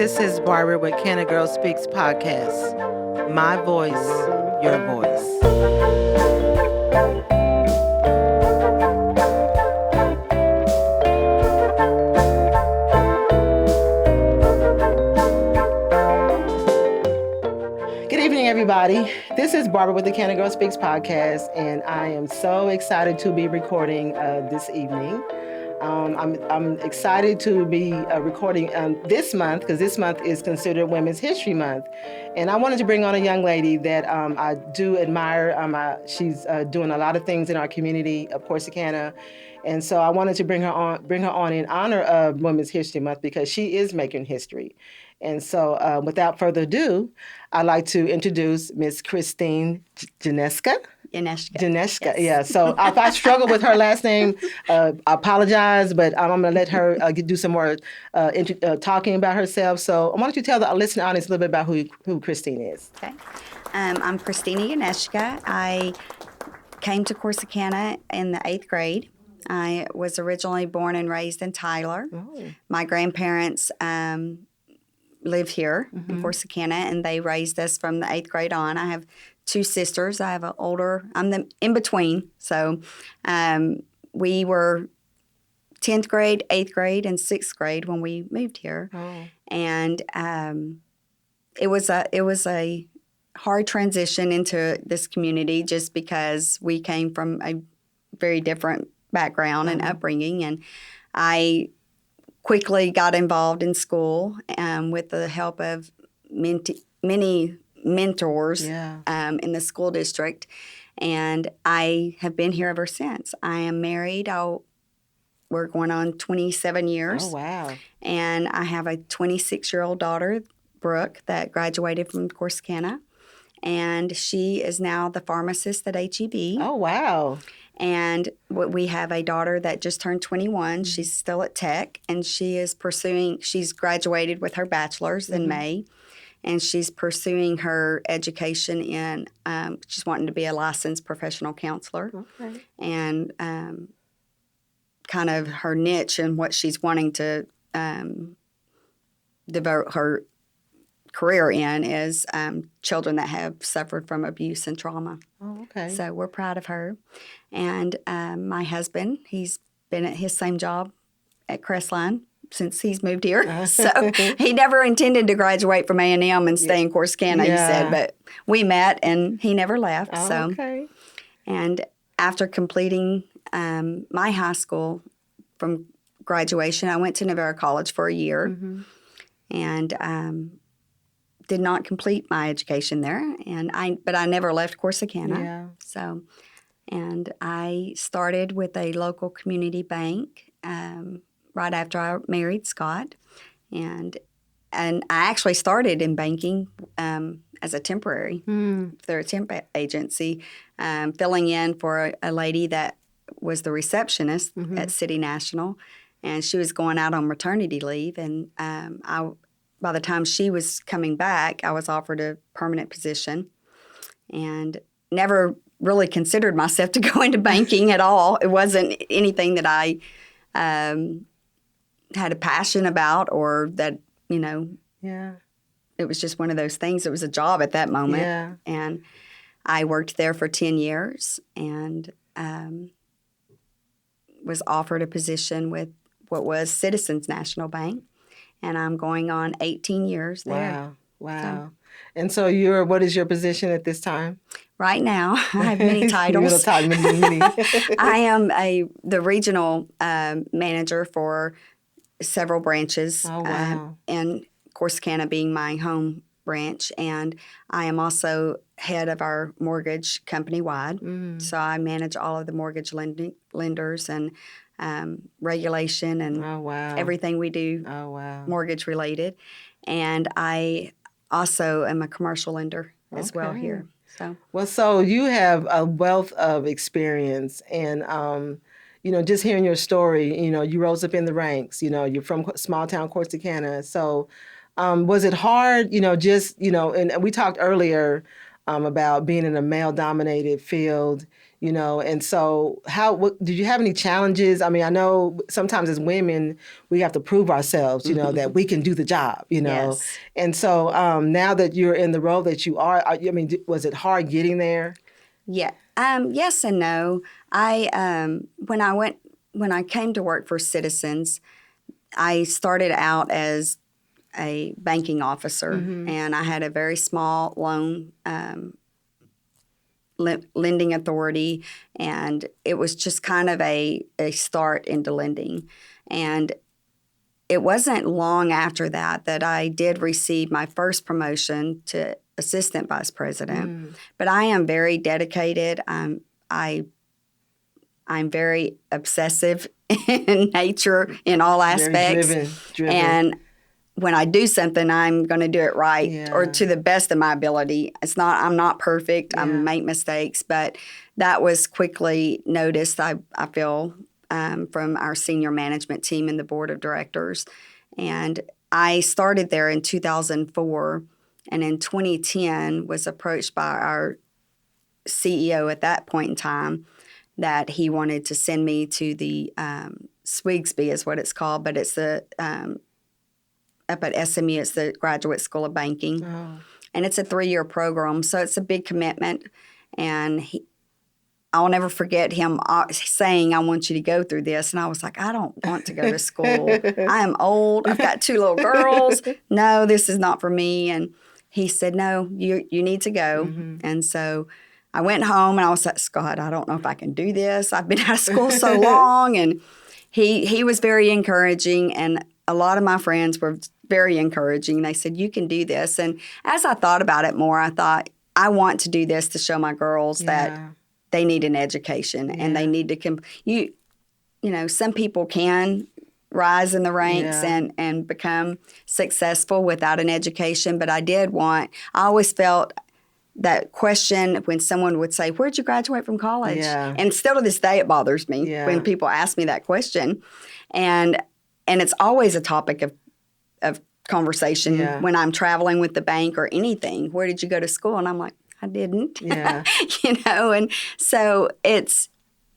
This is Barbara with Cana Girl Speaks podcast. My voice, your voice. Good evening, everybody. This is Barbara with the Cana Girl Speaks podcast, and I am so excited to be recording this evening. I'm excited to be recording this month because this month is considered Women's History Month. And I wanted to bring on a young lady that I do admire. She's doing a lot of things in our community of Corsicana. And so I wanted to bring her on in honor of Women's History Month because she is making history. And so without further ado, I'd like to introduce Miss Christina Janecka. Janecka, yes. Yeah. So if I struggle with her last name, I apologize, but I'm going to let her do some more talking about herself. So why don't you tell the listening audience a little bit about who Christine is? Okay. I'm Christina Janecka. I came to Corsicana in the 8th grade. I was originally born and raised in Tyler. Oh. My grandparents live here in Corsicana, and they raised us from the 8th grade on. I have 2 sisters. I have an older, I'm the in between. So we were 10th grade, 8th grade, and 6th grade when we moved here. Oh. And it was a hard transition into this community just because we came from a very different background and upbringing. And I quickly got involved in school with the help of many mentors in the school district, and I have been here ever since. I am married. We're going on 27 years. Oh, wow. And I have a 26-year-old daughter, Brooke, that graduated from Corsicana, and she is now the pharmacist at HEB. Oh, wow. And we have a daughter that just turned 21. She's still at Tech, and she's graduated with her bachelor's in May. And she's pursuing her education in, she's wanting to be a licensed professional counselor. Okay. And kind of her niche and what she's wanting to devote her career in is children that have suffered from abuse and trauma. Oh, okay. So we're proud of her. And my husband, he's been at his same job at Crestline since he's moved here. So he never intended to graduate from A&M and stay in Corsicana, he said, but we met and he never left. Oh, so. Okay. And after completing my high school from graduation, I went to Navarro College for a year and did not complete my education there. But I never left Corsicana. Yeah. So, and I started with a local community bank right after I married Scott, and I actually started in banking as a temporary through a temp agency, filling in for a lady that was the receptionist at City National, and she was going out on maternity leave, and by the time she was coming back, I was offered a permanent position, and never really considered myself to go into banking at all. It wasn't anything that I had a passion about, or that, it was just one of those things. It was a job at that moment. Yeah. And I worked there for 10 years and was offered a position with what was Citizens National Bank. And I'm going on 18 years there. Wow. So, and so what is your position at this time? Right now, I have many titles. Many. I am the regional manager for several branches, and Corsicana being my home branch. And I am also head of our mortgage company-wide. So I manage all of the mortgage lenders and regulation and everything we do mortgage-related. And I also am a commercial lender as well here. So you have a wealth of experience, and just hearing your story, you rose up in the ranks. You're from small town Corsicana. So was it hard? And we talked earlier about being in a male-dominated field. And so did you have any challenges? I mean, I know sometimes as women, we have to prove ourselves, that we can do the job, Yes. And so now that you're in the role that you are, I mean, was it hard getting there? Yeah. Yes and no. When I came to work for Citizens, I started out as a banking officer, and I had a very small loan lending authority, and it was just kind of a start into lending. And it wasn't long after that I did receive my first promotion to assistant vice president. But I am very dedicated. I'm very obsessive in nature in all aspects. Very driven. And when I do something, I'm going to do it right or to the best of my ability. I'm not perfect. I make mistakes, but that was quickly noticed, I feel, from our senior management team and the board of directors. And I started there in 2004, and in 2010 was approached by our CEO at that point in time that he wanted to send me to the SWIGSB is what it's called, but it's the up at SMU, it's the Graduate School of Banking. Oh. And it's a 3-year program, so it's a big commitment. And I'll never forget him saying, I want you to go through this. And I was like, I don't want to go to school. I am old. I've got 2 little girls. No, this is not for me. And he said, no, you need to go. And so I went home and I was like, Scott, I don't know if I can do this. I've been out of school so long. And he was very encouraging, and a lot of my friends were very encouraging. They said, you can do this. And as I thought about it more, I thought, I want to do this to show my girls that they need an education and they need to some people can rise in the ranks and become successful without an education. But I always felt that question when someone would say, where'd you graduate from college? Yeah. And still to this day, it bothers me when people ask me that question. And it's always a topic of conversation when I'm traveling with the bank or anything. Where did you go to school? And I'm like, I didn't. Yeah. And so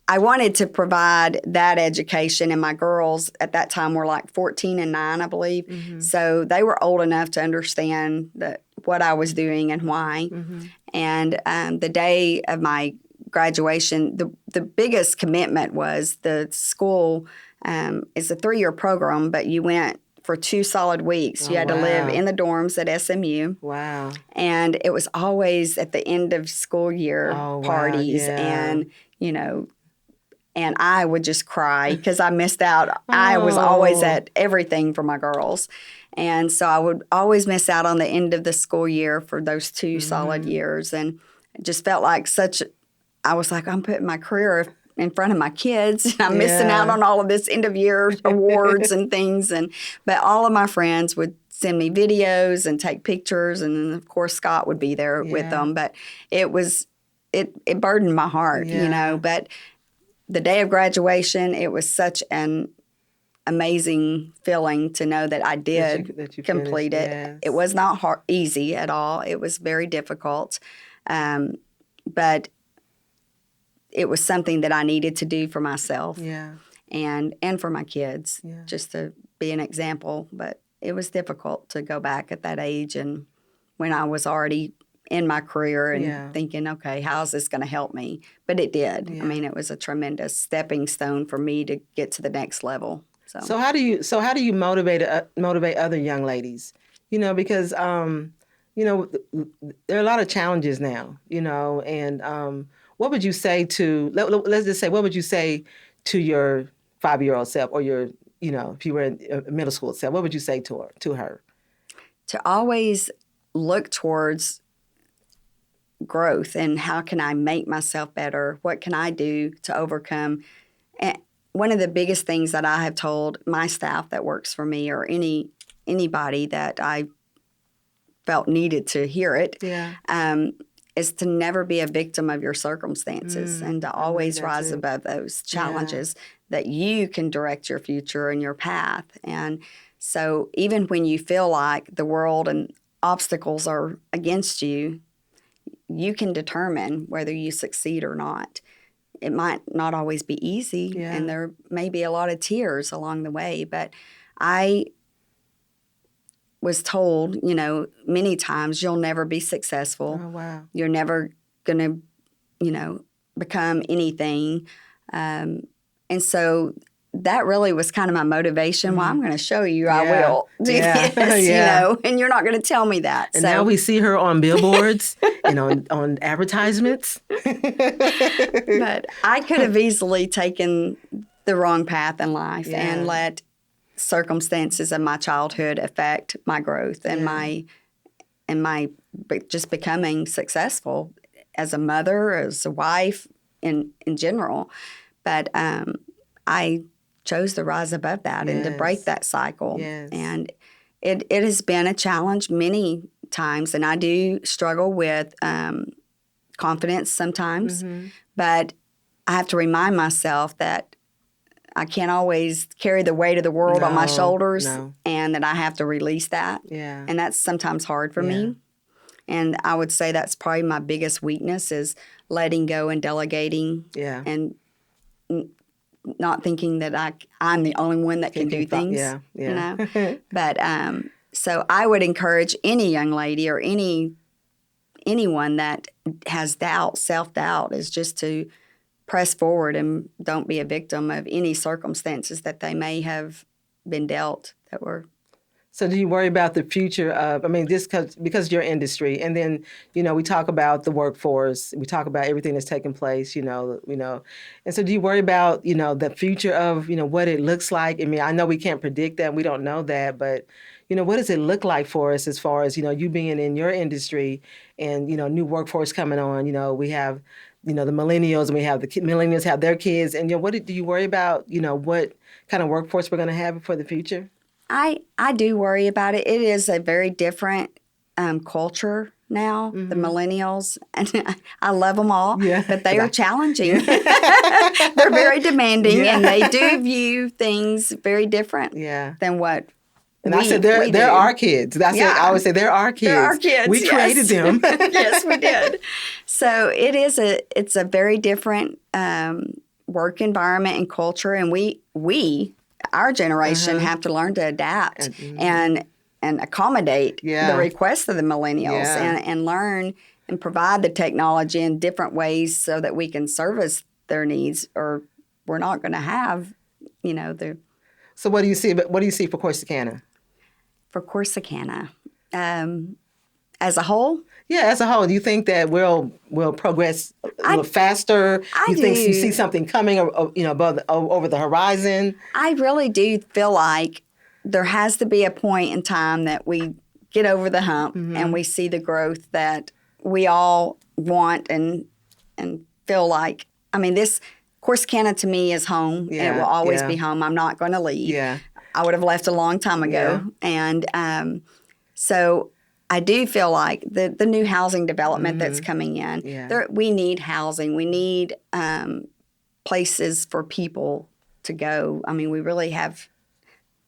I wanted to provide that education, and my girls at that time were like 14 and 9, I believe. So they were old enough to understand what I was doing and why. And the day of my graduation, the biggest commitment was the school is a 3-year program, but you went for 2 solid weeks. You had to live in the dorms at SMU. Wow. And it was always at the end of school year parties. And, and I would just cry because I missed out. I was always at everything for my girls. And so I would always miss out on the end of the school year for those 2 solid years. And it just felt like I was like, I'm putting my career in front of my kids. I'm missing out on all of this end of year awards and things. But all of my friends would send me videos and take pictures. And then, of course, Scott would be there with them. But it burdened my heart, But the day of graduation, it was such an amazing feeling to know that I did that you complete finished. it. Yes. It was not easy at all. It was very difficult. But it was something that I needed to do for myself and for my kids, just to be an example. But it was difficult to go back at that age and when I was already in my career and thinking, okay, how is this going to help me? But it did. I mean, it was a tremendous stepping stone for me to get to the next level. So how do you motivate other young ladies? Because there are a lot of challenges now. And what would you say let's just say, what would you say to your 5-year-old self, or your, if you were in middle school self, what would you say to her? To always look towards growth and how can I make myself better? What can I do to overcome? And one of the biggest things that I have told my staff that works for me, or anybody that I felt needed to hear it, is to never be a victim of your circumstances and to always rise above those challenges, that you can direct your future and your path. And so even when you feel like the world and obstacles are against you, you can determine whether you succeed or not. it might not always be easy, and there may be a lot of tears along the way, but I was told, many times, you'll never be successful. Oh, wow. You're never going to, become anything. And so that really was kind of my motivation. Well, I'm going to show you I will do this, and you're not going to tell me that. And now we see her on billboards and on advertisements. But I could have easily taken the wrong path in life and let circumstances of my childhood affect my growth and my just becoming successful as a mother, as a wife, in general. But I chose to rise above that and to break that cycle. Yes. And it has been a challenge many times, and I do struggle with confidence sometimes. But I have to remind myself that I can't always carry the weight of the world on my shoulders, and that I have to release that. Yeah. And that's sometimes hard for me. And I would say that's probably my biggest weakness is letting go and delegating and not thinking that I'm the only one that can do things. But so I would encourage any young lady or anyone that has doubt, self-doubt, is just to press forward and don't be a victim of any circumstances that they may have been dealt that were. So do you worry about the future of, just because your industry, and then, we talk about the workforce, we talk about everything that's taking place, and so do you worry about, the future of, what it looks like? I know we can't predict that, we don't know that, but, what does it look like for us as far as, you being in your industry and, new workforce coming on, we have, the millennials, and we have the millennials have their kids, and, what do you worry about, what kind of workforce we're going to have for the future? I do worry about it. It is a very different culture now, the millennials, and I love them all, but they are challenging. They're very demanding, and they do view things very different than what I said they're our kids. I would say they're our kids. They're our kids. We created them. Yes, we did. So it's a very different work environment and culture, and we our generation have to learn to adapt and accommodate the requests of the millennials and learn and provide the technology in different ways so that we can service their needs, or we're not going to have, the. So what do you see? What do you see for Corsicana? For Corsicana, as a whole. Yeah, as a whole, do you think that we'll progress a little faster? You think you see something coming, over the horizon? I really do feel like there has to be a point in time that we get over the hump and we see the growth that we all want and feel like. This Corsicana to me is home. And it will always be home. I'm not going to leave. Yeah. I would have left a long time ago, and so. I do feel like the new housing development that's coming in, we need housing. We need places for people to go. We really have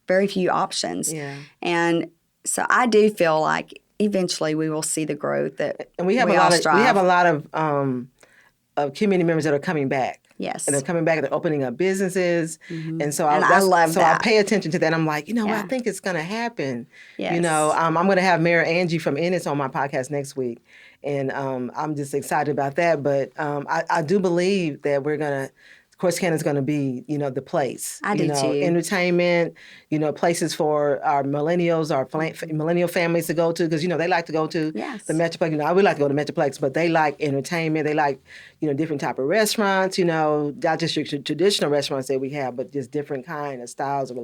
very few options. Yeah. And so I do feel like eventually we will see the growth that we have a lot of community members that are coming back. Yes. And they're coming back and they're opening up businesses. And so I love that. I pay attention to that. I'm like, I think it's going to happen. Yes. I'm going to have Mayor Angie from Ennis on my podcast next week. And I'm just excited about that. But I do believe that Corsicana is going to be, the place. I do too. Entertainment, places for our millennials, our millennial families to go to, because, they like to go to the Metroplex. I would like to go to Metroplex, but they like entertainment. They like, different type of restaurants, not just your traditional restaurants that we have, but just different kind of styles of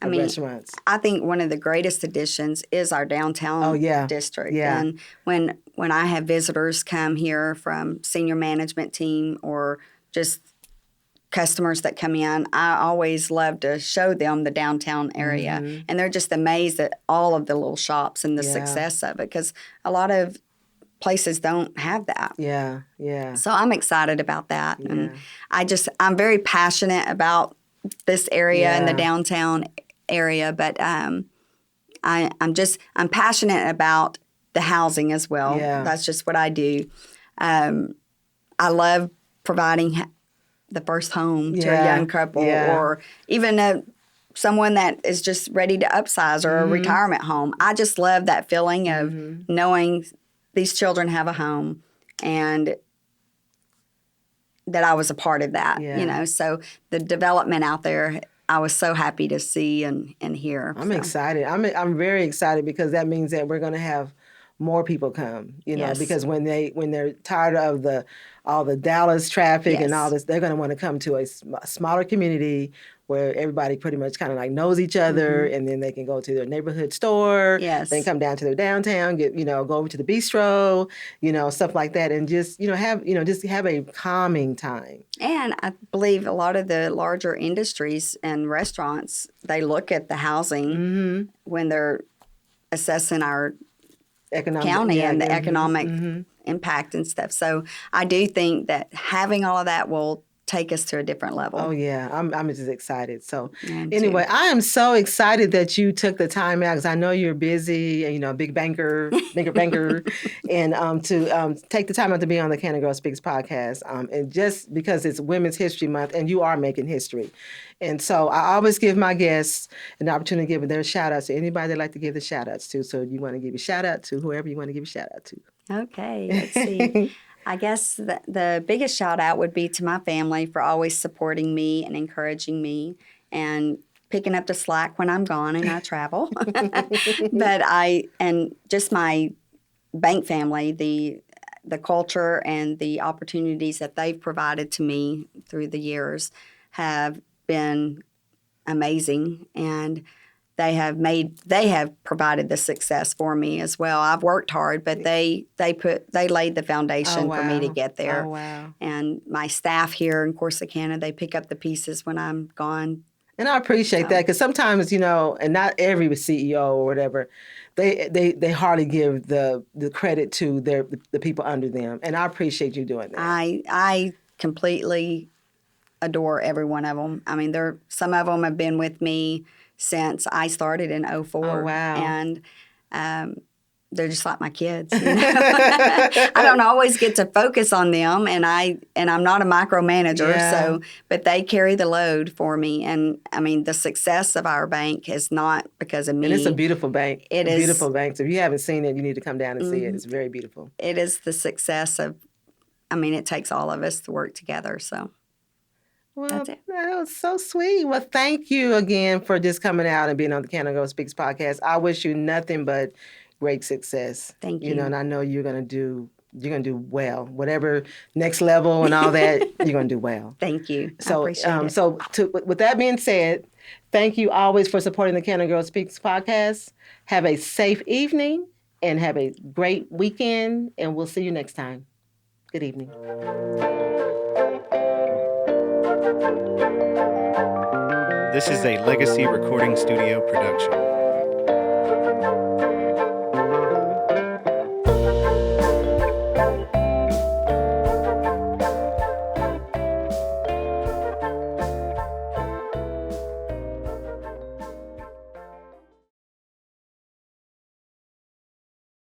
restaurants. I think one of the greatest additions is our downtown district. Yeah. And when I have visitors come here from senior management team or just customers that come in, I always love to show them the downtown area. And they're just amazed at all of the little shops and the success of it, because a lot of places don't have that. Yeah. So I'm excited about that. And I'm very passionate about this area and the downtown area, but I'm passionate about the housing as well. Yeah. That's just what I do. I love providing the first home to a young couple, or even someone that is just ready to upsize, or a retirement home. I just love that feeling of knowing these children have a home, and that I was a part of that, So the development out there, I was so happy to see and hear. I'm excited. I'm very excited, because that means that we're going to have more people come, because when they're tired of all the Dallas traffic and all this, they're going to want to come to a smaller community where everybody pretty much kind of like knows each other, and then they can go to their neighborhood store, then come down to their downtown, go over to the bistro, stuff like that, and just have a calming time. And I believe a lot of the larger industries and restaurants, they look at the housing when they're assessing our county and the economic impact and stuff. So I do think that having all of that will take us to a different level. Oh yeah, I'm just excited. So anyway, I am so excited that you took the time out, because I know you're busy and big banker, and to take the time out to be on the Cana Girl Speaks podcast, and just because it's Women's History Month and you are making history. And so I always give my guests an opportunity to give their shout outs to anybody they'd like to give the shout outs to. So you want to give a shout out to whoever you want to give a shout out to. Okay, let's see. I guess the biggest shout out would be to my family for always supporting me and encouraging me and picking up the slack when I'm gone and I travel. And just my bank family, the culture and the opportunities that they've provided to me through the years have been amazing, and they have provided the success for me as well. I've worked hard, but they laid the foundation for me to get there. Oh, wow. And my staff here in Corsicana, they pick up the pieces when I'm gone. And I appreciate that, because sometimes, and not every CEO or whatever, they hardly give the credit to the people under them. And I appreciate you doing that. I completely adore every one of them. I mean, some of them have been with me since I started in 2004. Oh, wow. And they're just like my kids. I don't always get to focus on them, and I'm not a micromanager, so but they carry the load for me. And I mean, the success of our bank is not because of me. And it's a beautiful bank. It is a beautiful bank. So if you haven't seen it, you need to come down and see it. It's very beautiful. It is the success of. I mean, it takes all of us to work together. So. Well, that's it. That was so sweet. Well, thank you again for just coming out and being on the Cana Girl Speaks podcast. I wish you nothing but great success. Thank you. And I know you're gonna do well. Whatever next level and all that, you're gonna do well. Thank you. So, I appreciate it. So with that being said, thank you always for supporting the Cana Girl Speaks podcast. Have a safe evening and have a great weekend, and we'll see you next time. Good evening. This is a Legacy Recording Studio production.